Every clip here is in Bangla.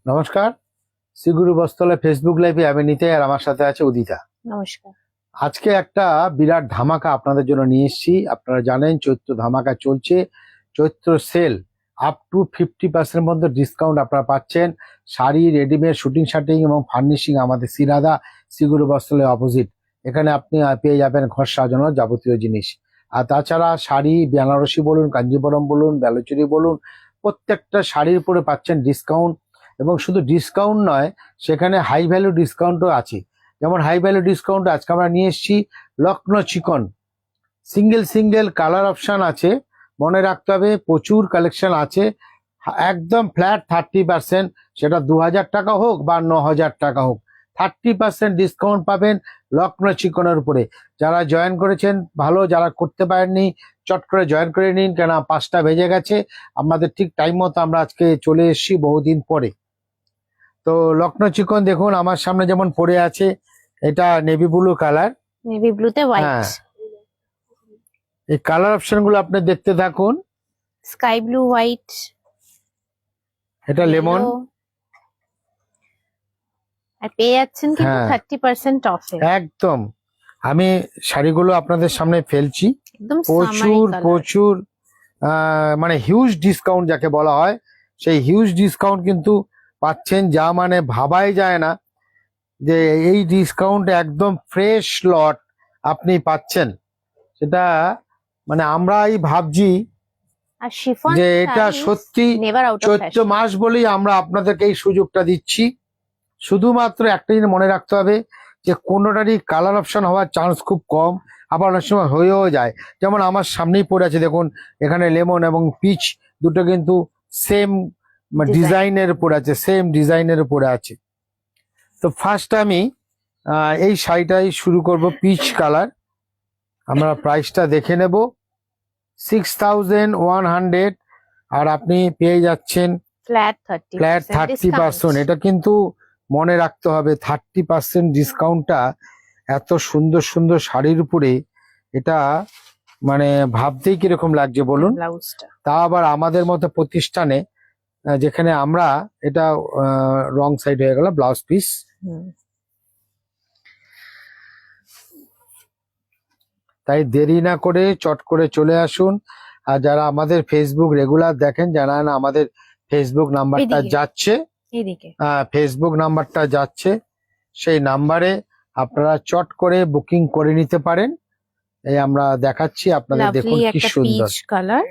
নমস্কার, শ্রীগুরু বস্ত্রালয় ফেসবুক লাইভে আমি নিতে আর আমার সাথে আছে উদিতা। নমস্কার। আজকে একটা বিরাট ধামাকা আপনাদের জন্য নিয়ে এসেছি। আপনারা জানেন চৈত্র ধামাকা চলছে, চৈত্র সেল। আপ টু 50% মধ্যে ডিসকাউন্ট আপনারা পাচ্ছেন। শাড়ি, রেডিমেড, শুটিং শার্টিং এবং ফার্নিশিং আমাদের শ্রীরাধা শ্রীগুরু বস্ত্রালয় অপোজিট। এখানে আপনি পেয়ে যাবেন ঘর সাজানোর যাবতীয় জিনিস। আর তাছাড়া শাড়ি, বেনারসি বলুন, কাঞ্জিবরম বলুন, বেলচুরি বলুন, প্রত্যেকটা শাড়ির উপরে পাচ্ছেন ডিসকাউন্ট। এবং শুধু ডিসকাউন্ট নয়, সেখানে হাই ভ্যালু ডিসকাউন্টও আছে। যেমন হাই ভ্যালু ডিসকাউন্ট আজকে আমরা নিয়ে এসেছি লখনৌ চিকন। সিঙ্গেল কালার অপশন আছে, মনে রাখতে হবে প্রচুর কালেকশন আছে। একদম ফ্ল্যাট 30%, সেটা 2000 টাকা হোক বা 9000 টাকা হোক, 30% ডিসকাউন্ট পাবেন লখনৌ চিকনের উপরে। যারা জয়েন করেছেন ভালো, যারা করতে পারেননি চট করে জয়েন করে নিন, কেন 5টা বেজে গেছে। আমাদের ঠিক টাইম মতো আমরা আজকে চলে এসেছি বহুদিন পরে। তো লখনৌ চিকন দেখুন আমার সামনে যেমন পড়ে আছে, এটা নেভি ব্লু কালার, নেভি ব্লুতে হোয়াইট, এই কালার অপশন গুলো আপনি দেখতে থাকুন। স্কাই ব্লু, হোয়াইট, এটা লেমন। আর পেয়ে যাচ্ছেন কিন্তু 30% অফে। একদম আমি শাড়িগুলো আপনাদের সামনে ফেলছি, একদম প্রচুর মানে হিউজ ডিসকাউন্ট যাকে বলা হয়, সেই হিউজ ডিসকাউন্ট কিন্তু পাচ্ছেন, যা মানে ভাবাই যায় না যে এই ডিসকাউন্ট একদম ফ্রেশ লট আপনি পাচ্ছেন। সেটা মানে আমরাই ভাবছি আর শিফন যে এটা সত্যি চৈত্র মাস বলেই আমরা আপনাদেরকে এই সুযোগটা দিচ্ছি। শুধুমাত্র একটা জিনিস মনে রাখতে হবে যে কোনোটারই কালার অপশন হওয়ার চান্স খুব কম, আবার অনেক সময় হয়েও যায়। যেমন আমার সামনেই পড়ে আছে দেখুন, এখানে লেমন এবং পিচ দুটো কিন্তু সেম ডিজাইনের উপরে আছে, সেম ডিজাইনের উপরে আছে। তো ফার্স্ট আমি এই শাড়িটাই শুরু করব, পিচ কালার। আমরা প্রাইসটা দেখে নেব, 6100। আর আপনি পেয়ে যাচ্ছেন ফ্ল্যাট 30%। এটা কিন্তু মনে রাখতে হবে, 30% ডিসকাউন্টটা এত সুন্দর সুন্দর শাড়ির উপরে, এটা মানে ভাবতেই কিরকম লাগছে বলুন। তা আবার আমাদের মতো প্রতিষ্ঠানে, যেখানে আমরা এটা রং সাইড হয়ে গেল ব্লাউজ পিস। তাই দেরি না করে চট করে চলে আসুন। আর যারা আমাদের ফেসবুক রেগুলার দেখেন, জানান আমাদের ফেসবুক নাম্বারটা যাচ্ছে, ফেসবুক নাম্বারটা যাচ্ছে, সেই নাম্বারে আপনারা চট করে বুকিং করে নিতে পারেন। এই আমরা দেখাচ্ছি আপনাদের, দেখুন কি সুন্দর কালার,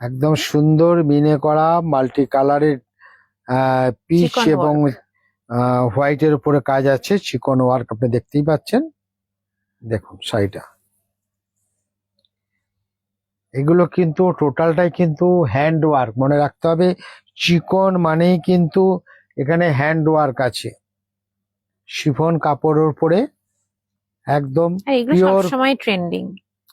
একদম সুন্দর মিনে করা মাল্টি কালারের পিচ এবং হোয়াইটের উপরে কাজ আছে, চিকন ওয়ার্ক আপনি দেখতেই পাচ্ছেন। দেখুন শাড়িটা, এগুলো কিন্তু টোটালটাই কিন্তু হ্যান্ড ওয়ার্ক, মনে রাখতে হবে। চিকন মানেই কিন্তু এখানে হ্যান্ড ওয়ার্ক আছে, শিফন কাপড়ের উপরে, একদম পিওর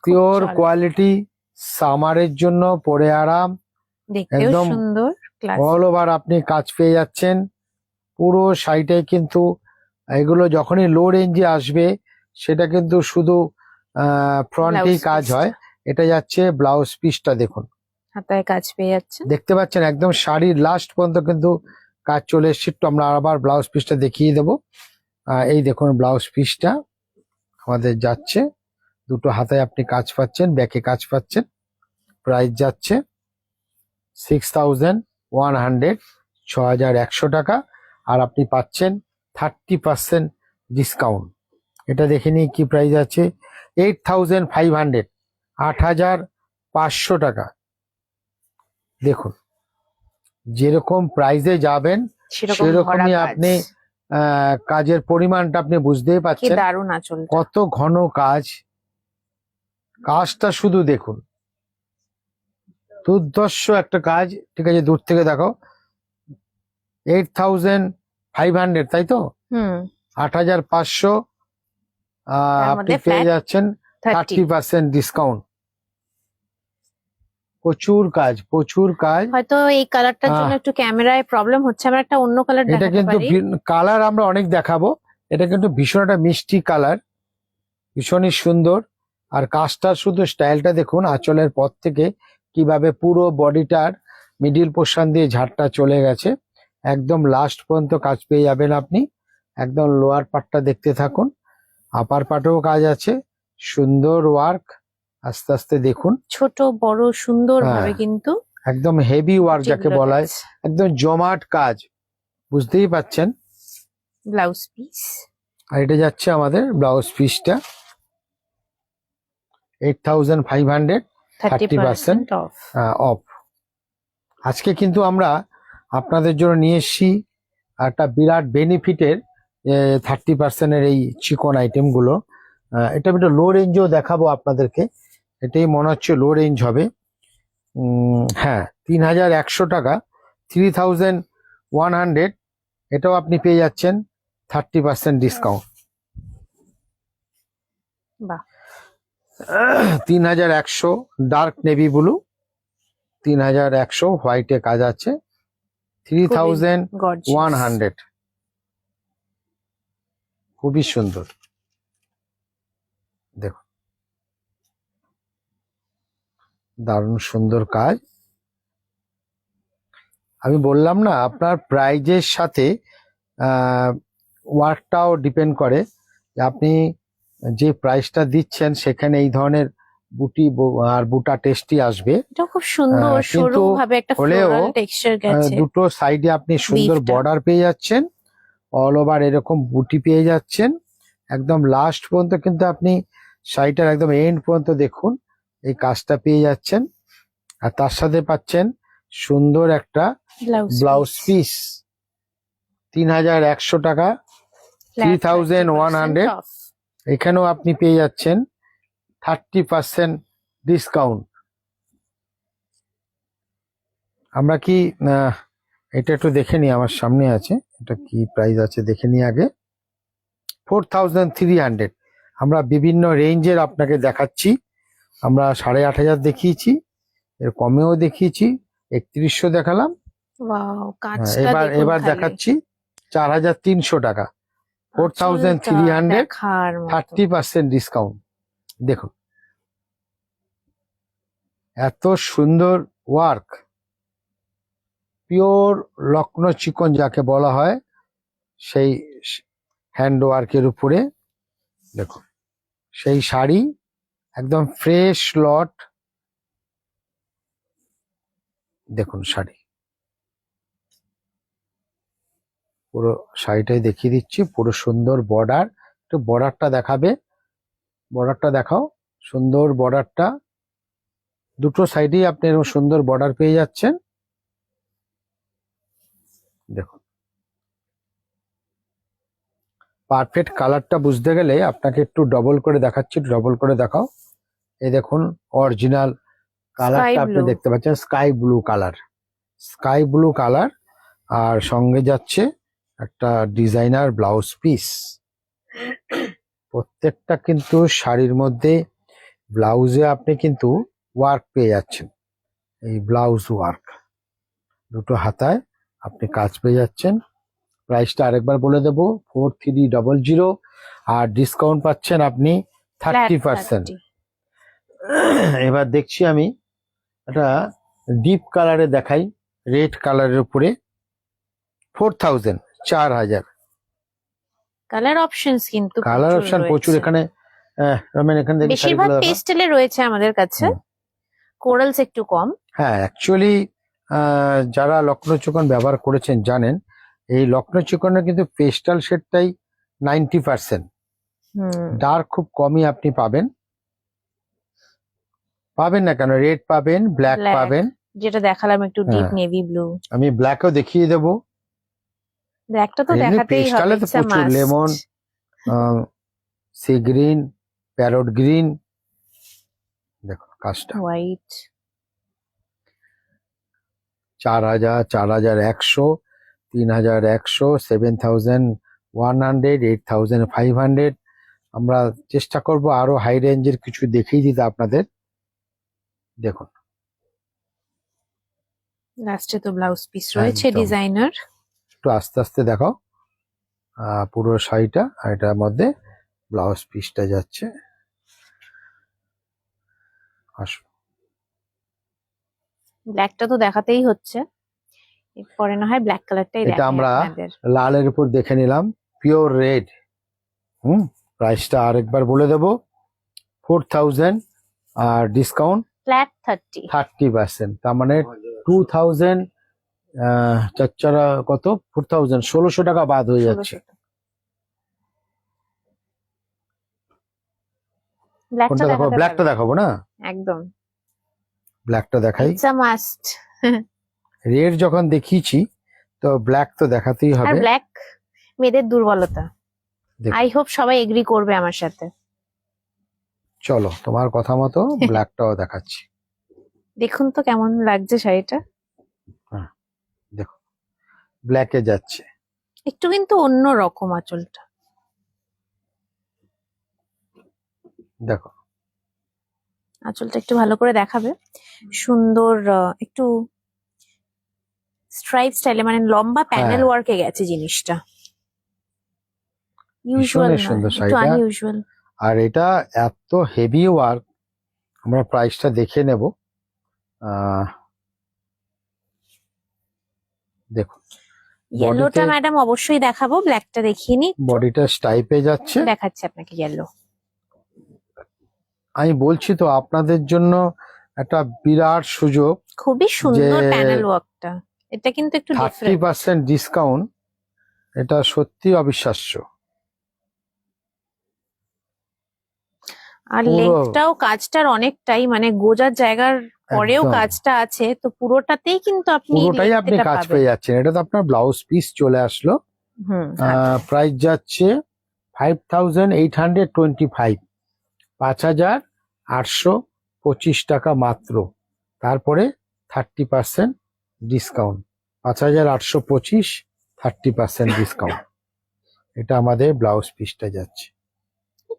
পিওর কোয়ালিটি। সামারের জন্য পরে আরাম, একদম অল ওভার আপনি কাজ পেয়ে যাচ্ছেন। পুরো শাড়িটাই কিন্তু, এগুলো যখনই লো রেঞ্জে আসবে সেটা কিন্তু শুধু ফ্রন্টেই কাজ হয়। এটা যাচ্ছে ব্লাউজ পিসটা, দেখুন হাতায় কাজ পেয়ে যাচ্ছে, দেখতে পাচ্ছেন একদম শাড়ির লাস্ট পর্যন্ত কিন্তু কাজ চলে এসছে। একটু আমরা আবার ব্লাউজ পিসটা দেখিয়ে দেবো। এই দেখুন ব্লাউজ পিসটা আমাদের যাচ্ছে, দুটো হাতায় আপনি কাজ পাচ্ছেন, ব্যাকে কাজ পাচ্ছেন। প্রাইস যাচ্ছে 6100, 6100 টাকা। আর আপনি পাচ্ছেন 30% ডিসকাউন্ট। এটা দেখে নিই কি প্রাইস আছে, 8500, 8500 টাকা। দেখুন যেরকম প্রাইসে যাবেন সেরকমই আপনি কাজের পরিমাণটা আপনি বুঝতেই পারছেন, কত ঘন কাজ। কাজটা শুধু দেখুন, দুর্ধর্ষ একটা কাজ। ঠিক আছে, দূর থেকে দেখো, 8500, তাই তো, 8500 আপনি পেয়ে যাচ্ছেন 30% ডিসকাউন্ট। প্রচুর কাজ। হয়তো এই কালারটার জন্য একটু ক্যামেরায় প্রবলেম হচ্ছে, আমরা একটা অন্য কালার এটা কিন্তু কালার আমরা অনেক দেখাবো। এটা কিন্তু ভীষণ একটা মিষ্টি কালার, ভীষণই সুন্দর। আর কাজটা শুধু স্টাইলটা দেখুন, আঁচলের পর থেকে কিভাবে পুরো বডিটার মিডিল পোর্শন দিয়ে ঝাড়টা চলে গেছে, একদম লাস্ট পর্যন্ত কাজ পেয়ে যাবেন আপনি। একদম লোয়ার পার্টটা দেখতে থাকুন, আপার পার্টেও কাজ আছে, সুন্দর ওয়ার্ক। আস্তে আস্তে দেখুন, ছোট বড় সুন্দর ভাবে হ্যাঁ। কিন্তু একদম হেভি ওয়ার্ক যাকে যেগুলো বলা হয়, রয়েছে। একদম জমাট কাজ, বুঝতেই পাচ্ছেন। ব্লাউজ পিস আর এটা যাচ্ছে আমাদের ব্লাউজ পিসটা 8500, 30% অফ। অফ। আজকে কিন্তু আমরা আপনাদের জন্য নিয়ে এসেছি একটা বিরাট বেনিফিটের 30%-এর এই চিকন আইটেমগুলো। এটা একটু লো রেঞ্জও দেখাবো আপনাদেরকে, এটাই মনে হচ্ছে লো রেঞ্জ হবে। হ্যাঁ, 3100 টাকা, 3100, এটাও আপনি পেয়ে যাচ্ছেন 30% ডিসকাউন্ট। বাহ 3100 ডার্ক নেভি ব্লু, 3100 হোয়াইটে কাজ আছে, 3100, খুবই সুন্দর। দেখুন, দারুণ সুন্দর কাজ। আমি বললাম না, আপনার প্রাইজের সাথে ওয়ার্কটাও ডিপেন্ড করে, যে আপনি যে প্রাইসটা দিচ্ছেন সেখানে এই ধরনের বুটি আর বুটা টেস্টি আসবে। এটা খুব সুন্দর কিন্তু সরু ভাবে একটা হলেও ফ্লোরাল টেক্সচার গেছে। দুটো সাইডে আপনি সুন্দর Weave টা। বর্ডার পেয়ে যাচ্ছেন, অল ওভার এরকম বুটি পেয়ে যাচ্ছেন। একদম লাস্ট পর্যন্ত কিন্তু আপনি শাড়িটার একদম এন্ড পর্যন্ত দেখুন এই কাজটা পেয়ে যাচ্ছেন। আর তার সাথে পাচ্ছেন সুন্দর একটা ব্লাউজ পিস, 3100 টাকা, 3100। এখানেও আপনি পেয়ে যাচ্ছেন 30% ডিসকাউন্ট। আমরা কি এটা একটু দেখে নিই, আমার সামনে আছে, এটা কি প্রাইস আছে দেখে নিই আগে। 4300। আমরা বিভিন্ন রেঞ্জের আপনাকে দেখাচ্ছি। আমরা 8500 দেখিয়েছি, এর কমেও দেখিয়েছি, 3100 দেখালাম। ওয়াও কাজটা এবার দেখুন এবার খালি। দেখাচ্ছি 4300 টাকা, 4300, দেখার মতো। 30% ডিসকাউন্ট। দেখুন এত সুন্দর ওয়ার্ক, পিওর লক্ষ্ণৌ চিকন যাকে বলা হয়, সেই হ্যান্ড ওয়ার্কের উপরে দেখুন সেই শাড়ি, একদম ফ্রেশ লট। দেখুন শাড়ি, পুরো শাড়িটাই দেখিয়ে দিচ্ছি, পুরো সুন্দর বর্ডার। একটু বর্ডারটা দেখাবে, বর্ডারটা দেখাও, সুন্দর বর্ডারটা, দুটো সাইডেই আপনি এরকম সুন্দর বর্ডার পেয়ে যাচ্ছেন। দেখুন পারফেক্ট কালারটা বুঝতে গেলে আপনাকে একটু ডবল করে দেখাচ্ছি, ডবল করে দেখাও। এই দেখুন অরিজিনাল কালারটা আপনি blue। দেখতে পাচ্ছেন, sky blue colour, sky blue colour. আর সঙ্গে যাচ্ছে একটা ডিজাইনার ব্লাউজ পিস। প্রত্যেকটা কিন্তু শাড়ির মধ্যে ব্লাউজে আপনি কিন্তু ওয়ার্ক পেয়ে যাচ্ছেন, এই ব্লাউজ ওয়ার্ক, দুটো হাতায় আপনি কাজ পেয়ে যাচ্ছেন। প্রাইসটা আরেকবার বলে দেবো, 4300, আর ডিসকাউন্ট পাচ্ছেন আপনি 30%। এবার দেখছি আমি একটা ডিপ কালারে দেখাই, রেড কালারের উপরে 4000, 4000। কালার অপশনস কিন্তু কালার অপশন প্রচুর এখানে। রমেন এখানে দেখি বেশিরভাগ শাড়িগুলো দেখাও। পেস্টেলে রয়েছে আমাদের কাছে, কোরালস একটু কম। হ্যাঁ, অ্যাকচুয়ালি যারা লক্ষ্ণৌ চিকন ব্যবহার করেছেন জানেন, এই লক্ষ্ণৌ চিকনের কিন্তু পেস্টাল শেডটাই 90%, ডার্ক খুব কমই আপনি পাবেন। পাবেন না কেন, রেড পাবেন, ব্ল্যাক Black। পাবেন। যেটা দেখালাম একটু ডিপ হ্যাঁ। নেভি ব্লু, আমি ব্ল্যাকও দেখিয়ে দেবো। ব্ল্যাকটা তো এমনি দেখাতেই হবে, পেস্টালে তো প্রচুর, lemon, sea green, parrot green. দেখো কাজটা, হোয়াইট। 4000, 4100, 3100, 7100, 8500। আমরা চেষ্টা করব আরো হাই রেঞ্জের কিছু দেখিয়ে দিতে আপনাদের। দেখুন লাস্টে তো ব্লাউজ পিস রয়েছে একদম। ডিজাইনার। একটু আস্তে আস্তে দেখাও পুরো শাড়িটা, আর এটার মধ্যে ব্লাউজ পিসটা যাচ্ছে। আসুন, ব্ল্যাকটা তো দেখাতেই হচ্ছে। এরপরে না হয় ব্ল্যাক কালারটাই এটা দেখাই আমরা আপনাদের। লালের উপর দেখে নিলাম, পিওর রেড। প্রাইসটা আরেকবার বলে দেবো, 4000 আর ডিসকাউন্ট ফ্ল্যাট 30। 30%, তার মানে 2000, চারচারা কত, 4000, 1600 টাকা বাদ হয়ে যাচ্ছে। 1600 ব্ল্যাকটা কোনটা দেখাবো? দেখাতে ব্ল্যাকটা পারবেন। দেখাবো না, একদম ব্ল্যাকটা দেখাই। It's a must. রেড যখন দেখিয়েছি তো ব্ল্যাক তো দেখাতেই আর হবে। ব্ল্যাক মেয়েদের দুর্বলতা। দেখুন। আই হোপ সবাই এগ্রি করবে আমার সাথে। চলো তোমার কথা মতো ব্ল্যাকটাও দেখাচ্ছি। দেখুন তো কেমন লাগছে শাড়িটা। দেখো ব্ল্যাকে যাচ্ছে, একটু কিন্তু অন্য রকম আঁচলটা। দেখো আঁচলটা একটু ভালো করে দেখাবে। সুন্দর একটু স্ট্রাইপ স্টাইলে, মানে লম্বা প্যানেল হ্যাঁ। ওয়ার্কে গেছে জিনিসটা। ইউজুয়াল ভীষণই সুন্দর একটু শাড়িটা। আনইউজুয়াল। আর এটা এত হেভি ওয়ার্ক, আমরা প্রাইসটা দেখে নেব। দেখো ইয়েলোটা ম্যাডাম অবশ্যই দেখাবো, ব্ল্যাকটা দেখিয়ে নি। বডিটা স্টাইপে যাচ্ছে। দেখাচ্ছি আপনাকে ইয়েলো। আমি বলছি তো আপনাদের জন্য একটা বিরাট সুযোগ, খুবই সুন্দর যে প্যানেল ওয়ার্কটা। এটা কিন্তু একটু ডিফারেন্ট। 30% ডিসকাউন্ট, এটা সত্যি অবিশ্বাস্য। আর পুরো- লেন্থটাও কাজটার অনেকটাই, মানে গোজার জায়গার পরেও একদম। কাজটা আছে, তো পুরোটাতেই কিন্তু আপনি পুরোটাই আপনি length টা কাজ পাবেন। পেয়ে যাচ্ছেন। এটা তো আপনার ব্লাউজ পিস চলে আসলো। হুম। প্রাইস যাচ্ছে 5825, 5825 টাকা মাত্র। তারপরে 30% ডিসকাউন্ট, 5825, 30% ডিসকাউন্ট। এটা আমাদের ব্লাউজ পিসটা যাচ্ছে।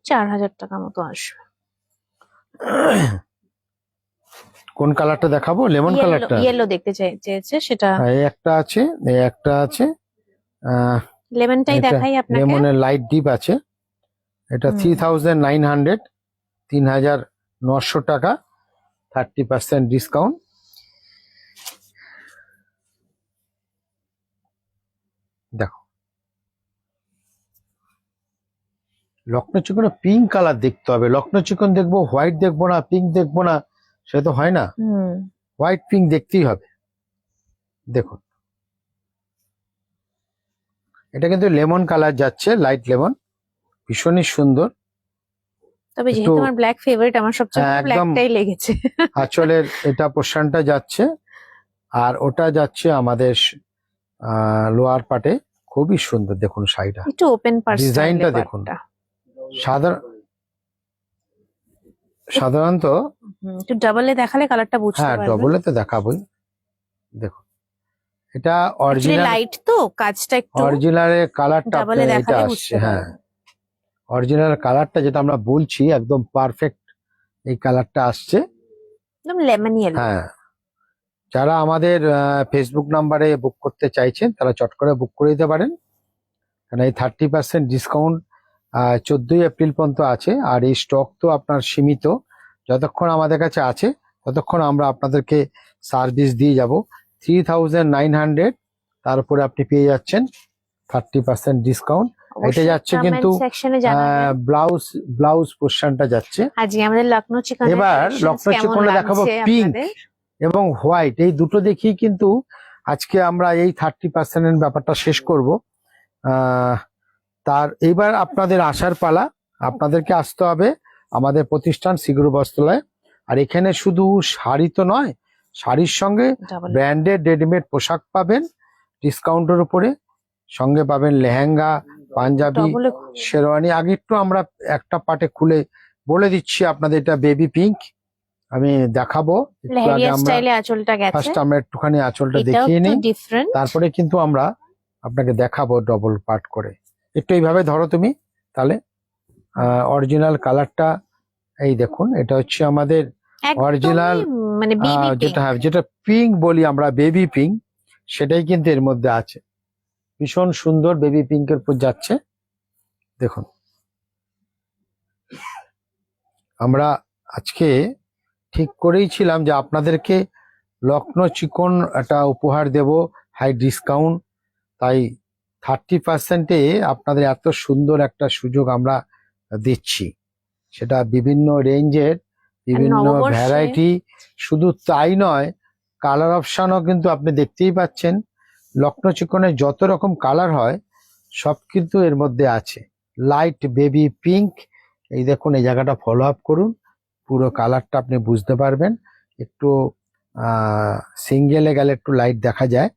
4000 টাকা মতো আসবে। কোন কালারটা দেখাবো? লেমন কালারটা। ইয়েলো দেখতে চেয়েছে সেটা। এই একটা আছে, এই একটা আছে, লেমনটাই দেখাই আপনাকে। লেমনের লাইট ডিপ আছে। এটা 3900, 3900 টাকা, 30% ডিসকাউন্ট। দেখো লক্ষ্ণৌ চিকনে পিঙ্ক কালার দেখতে হবে। লক্ষ্ণৌ চিকন দেখবো, হোয়াইট দেখবো না, পিঙ্ক দেখবো না, সে তো হয় না। হোয়াইট পিঙ্ক দেখতেই হবে। দেখুন এটা কিন্তু লেমন কালার যাচ্ছে, লাইট লেমন, ভীষণই সুন্দর। তবে যেহেতু একটু- আমার ব্ল্যাক ফেভারিট, আমার সবচেয়ে হ্যাঁ, একদম। ব্ল্যাকটাই লেগেছে। আঁচলের এটা পোর্শনটা যাচ্ছে, আর ওটা যাচ্ছে আমাদের লোয়ার পার্টে। খুবই সুন্দর দেখুন শাড়িটা, একটু ওপেন পার্স ডিজাইনটা দেখুন। সাধারণত একটু ডাবলে দেখালে কালারটা বুঝতে হ্যাঁ পারবেন। ডবলে তো দেখাবোই। দেখুন এটা অরিজিনাল, লাইট তো কাজটা একটু অরিজিনালের কালারটা ডাবলে এটা দেখালে আসছে। বুঝতে হ্যাঁ, পারবেন। অরিজিনাল কালারটা যেটা আমরা বলছি একদম পারফেক্ট এই কালারটা আসছে। একদম লেমন ইয়েলো। হ্যাঁ, যারা আমাদের ফেসবুক নাম্বারে বুক করতে চাইছেন তারা চট করে বুক করে দিতে পারেন, কারণ এই 30% ডিসকাউন্ট 14ই এপ্রিল পর্যন্ত আছে। আর এই স্টক তো আপনার সীমিত, যতক্ষণ আমাদের কাছে আছে ততক্ষণ আমরা আপনাদেরকে সার্ভিস দিয়ে যাব। 3900, তার উপরে আপনি পেয়ে যাচ্ছেন 30% ডিসকাউন্ট। এটা যাচ্ছে কিন্তু সেকশনে জানাবেন ব্লাউজ পোর্শনটা যাচ্ছে। আজকে আমাদের লখনৌ চিকন। এবার লখনৌ চিকনে দেখাবো পিঙ্ক এবং হোয়াইট, এই দুটো দেখি কিন্তু আজকে আমরা এই 30% ব্যাপারটা শেষ করব। তার এইবার আপনাদের আসার পালা, আপনাদেরকে আসতে হবে আমাদের প্রতিষ্ঠান সিগুরু বস্ত্রালয়। আর এখানে শুধু শাড়ি তো নয়, শাড়ির সঙ্গে ব্র্যান্ডেড রেডিমেড পোশাক পাবেন ডিসকাউন্টের উপরে, সঙ্গে পাবেন লেহেঙ্গা, পাঞ্জাবি, শেরওয়ানি। আগে একটু আমরা একটা পার্টে খুলে বলে দিচ্ছি আপনাদের, এটা বেবি পিঙ্ক আমি দেখাবো। একটু আগে আমরা ফার্স্ট আমরা একটুখানি আঁচলটা দেখিয়ে নিই, তারপরে কিন্তু আমরা আপনাকে দেখাবো ডবল পার্ট করে। একটু এইভাবে ধরো তুমি, তাহলে অরিজিনাল কালারটা এই দেখুন। এটা হচ্ছে আমাদের অরিজিনাল, মানে যেটা পিঙ্ক বলি আমরা, বেবি পিঙ্ক, সেটাই কিন্তু এর মধ্যে আছে। ভীষণ সুন্দর বেবি পিঙ্কের উপর যাচ্ছে। দেখুন আমরা আজকে ঠিক করেই ছিলাম যে আপনাদেরকে লখনৌ চিকন একটা উপহার দেব হাই ডিসকাউন্ট, তাই 30%-এ আপনাদের এত সুন্দর একটা সুযোগ আমরা দিচ্ছি, সেটা বিভিন্ন রেঞ্জের বিভিন্ন নববর্ষে- ভ্যারাইটি। শুধু তাই নয়, কালার অপশনও কিন্তু আপনি দেখতেই পাচ্ছেন, লক্ষ্ণৌ চিকনের যত রকম কালার হয় সব কিন্তু এর মধ্যে আছে। লাইট বেবি পিঙ্ক, এই দেখুন, এই জায়গাটা ফলো আপ করুন, পুরো কালারটা আপনি বুঝতে পারবেন। একটু সিঙ্গেলে গেলে একটু লাইট দেখা যায়।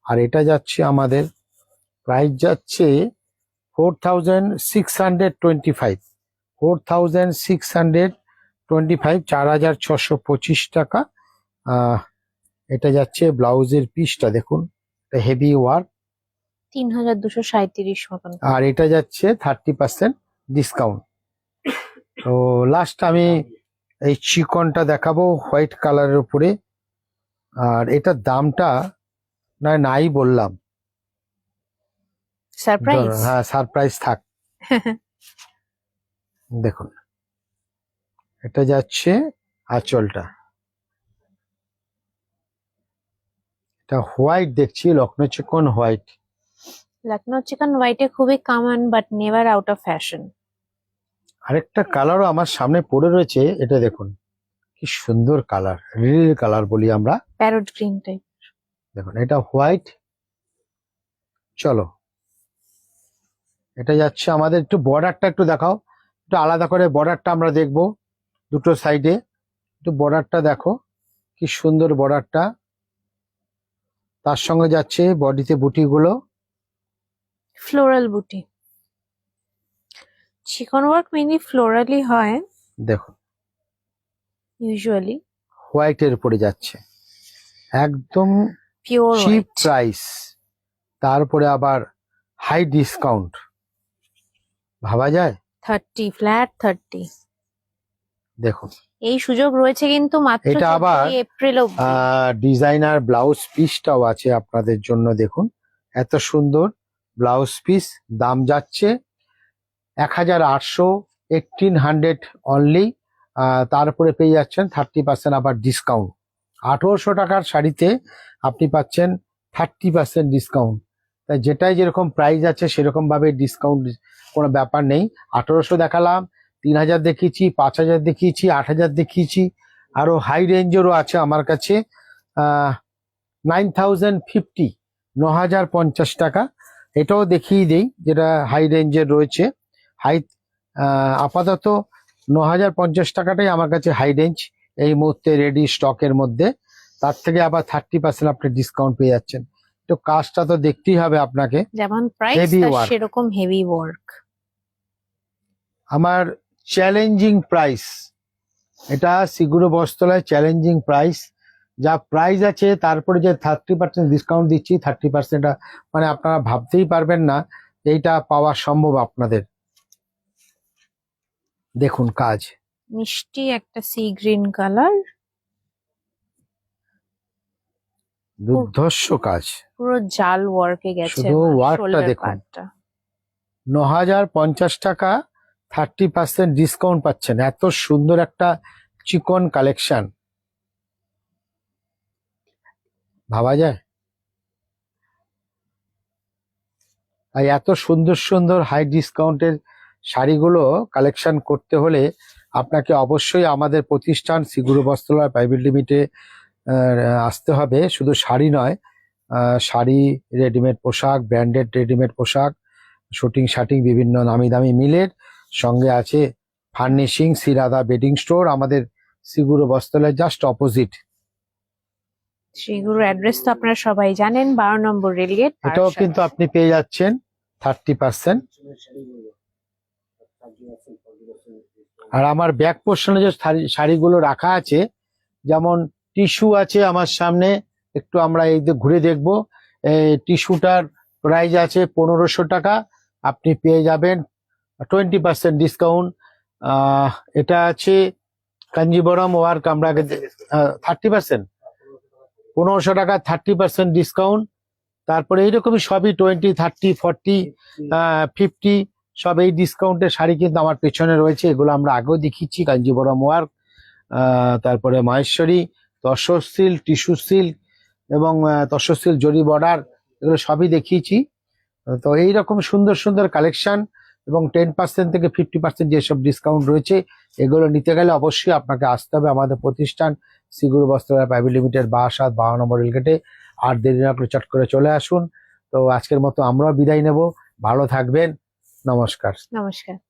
আর এটা যাচ্ছে আমাদের প্রাইস যাচ্ছে 4625, 4625, 4625 টাকা। এটা যাচ্ছে ব্লাউজের পিসটা দেখুন, হেভি ওয়ার্ক। 3237 মতন। আর এটা যাচ্ছে 30% ডিসকাউন্ট। তো লাস্ট আমি এই চিকনটা দেখাবো হোয়াইট কালারের উপরে, আর এটার দামটা নাই বললাম, সারপ্রাইজ। হ্যাঁ সারপ্রাইজ থাক। দেখুন, এটা যাচ্ছে আঁচলটা, এটা হোয়াইট দেখছি, লক্ষ্ণৌ চিকন হোয়াইট। লখনৌ চিকন হোয়াইটে খুবই common but never out of fashion. আরেকটা কালারও আমার সামনে পড়ে রয়েছে, এটা দেখুন কি সুন্দর কালার, রিল কালার বলি আমরা। Parrot green type. দেখুন, এটা হোয়াইট। চলো, এটা যাচ্ছে আমাদের, একটু বর্ডারটা একটু দেখাও, একটু আলাদা করে বর্ডারটা আমরা দেখবো দুটো সাইডে। একটু বর্ডারটা দেখো, কি সুন্দর বর্ডারটা। তার সঙ্গে যাচ্ছে বডিতে বুটিগুলো। ফ্লোরাল বুটি। চিকন ওয়ার্ক মেইনলি ফ্লোরালি হয় দেখুন, ইউজুয়ালি। হোয়াইটের উপরে যাচ্ছে, একদম পিওর চিপ প্রাইস, তারপরে আবার হাই ডিসকাউন্ট, ভাবা যায়? 30 ফ্ল্যাট 30। দেখুন, এই সুযোগ রয়েছে কিন্তু মাত্র এটা আবার 14 এপ্রিল অবধি। ডিজাইনার ব্লাউজ পিসটাও আছে আপনাদের জন্য। দেখুন, এত সুন্দর ব্লাউজ পিস, দাম যাচ্ছে 1800, 1800 অনলি। তারপরে পেয়ে যাচ্ছেন 30% আবার ডিসকাউন্ট। 1800 টাকার শাড়িতে আপনি পাচ্ছেন 30% ডিসকাউন্ট। তাই যেটাই যেরকম প্রাইস আছে সেরকম ভাবে ডিসকাউন্ট কোনো ব্যাপার নেই। 1800 দেখালাম, 3000 দেখিয়েছি, 5000 দেখিয়েছি, 8000 দেখিয়েছি, আরো হাই রেঞ্জেরও আছে আমার কাছে। 9050, 9050 টাকা, এটাও দেখিয়ে দেই, যেটা হাই রেঞ্জের রয়েছে। হাই আপাতত 9050 টাকাটাই আমার কাছে হাই রেঞ্জ এই মুহূর্তে রেডি স্টকের মধ্যে। তার থেকে আবার 30% আপনি ডিসকাউন্ট পেয়ে যাচ্ছেন। তো কাজটা তো দেখতেই হবে আপনাকে। যেমন প্রাইস heavy work। সেরকম হেভি ওয়ার্ক। আমার চ্যালেঞ্জিং প্রাইস, এটা সিগুরো বস্ত্রালয় চ্যালেঞ্জিং প্রাইস। যা প্রাইস আছে তারপরে যে 30% ডিসকাউন্ট দিচ্ছি, 30% মানে আপনারা ভাবতেই পারবেন না এইটা পাওয়া সম্ভব আপনাদের। দেখুন কাজ, মিষ্টি একটা সি গ্রিন কালার, দুর্ধর্ষ কাজ। পুরো জাল ওয়ার্কে গেছে। শুধু ওয়ার্কটা shoulder দেখুন। partটা। 9050 টাকা 30% ডিসকাউন্ট পাচ্ছেন। এত সুন্দর একটা চিকন কালেকশন, ভাবা যায়? তাই এত সুন্দর সুন্দর হাই ডিসকাউন্টের শাড়িগুলো কালেকশন করতে হলে আপনাকে অবশ্যই আমাদের প্রতিষ্ঠান সিগুরো বস্ত্রালয় প্রাইভেট লিমিটে আসতে হবে। শুধু শাড়ি নয়, শাড়ি, রেডিমেড পোশাক, ব্র্যান্ডেড রেডিমেড পোশাক, শুটিং শাটিং, বিভিন্ন নামি দামি মিলের সঙ্গে আছে ফার্নিশিং, শ্রীরাধা বেডিং স্টোর, আমাদের সিগুরো বস্ত্রালয় জাস্ট অপোজিট। সেগুলোর অ্যাড্রেস তো আপনারা সবাই জানেন, 12 নম্বর রেলগেট। এটাও কিন্তু আপনি পেয়ে যাচ্ছেন 30%। আর আমার ব্যাক পোর্শনে যে শাড়িগুলো রাখা আছে, যেমন টিস্যু আছে আমার সামনে, একটু আমরা এই ঘুরে দেখবো। টিস্যুটার প্রাইস আছে 1500 টাকা, আপনি পেয়ে যাবেন 20% ডিসকাউন্ট। এটা আছে কাঞ্জিবরম ওয়ার্ক, আমরা 30%, 1500 টাকা 30% ডিসকাউন্ট। তারপরে এইরকমই সবই 20, 30, 40, 50 সব এই ডিসকাউন্টের শাড়ি কিন্তু আমার পেছনে রয়েছে। এগুলো আমরা আগেও দেখিয়েছি, কাঞ্জিবরম ওয়ার্ক, তারপরে Maheshwari, tussar silk, tissue silk, এবং তসরশীল জরি বর্ডার, এগুলো সবই দেখিয়েছি। তো এইরকম সুন্দর সুন্দর কালেকশন এবং 10% থেকে 50% যেসব ডিসকাউন্ট রয়েছে, এগুলো নিতে গেলে অবশ্যই আপনাকে আসতে হবে আমাদের প্রতিষ্ঠান শ্রীগুরু বস্ত্রালয় প্রাইভেট লিমিটেড 62 নম্বর রেলগেটে। আর দেরি না করে চট করে চলে আসুন। তো আজকের মতো আমরাও বিদায় নেব। ভালো থাকবেন। নমস্কার। নমস্কার।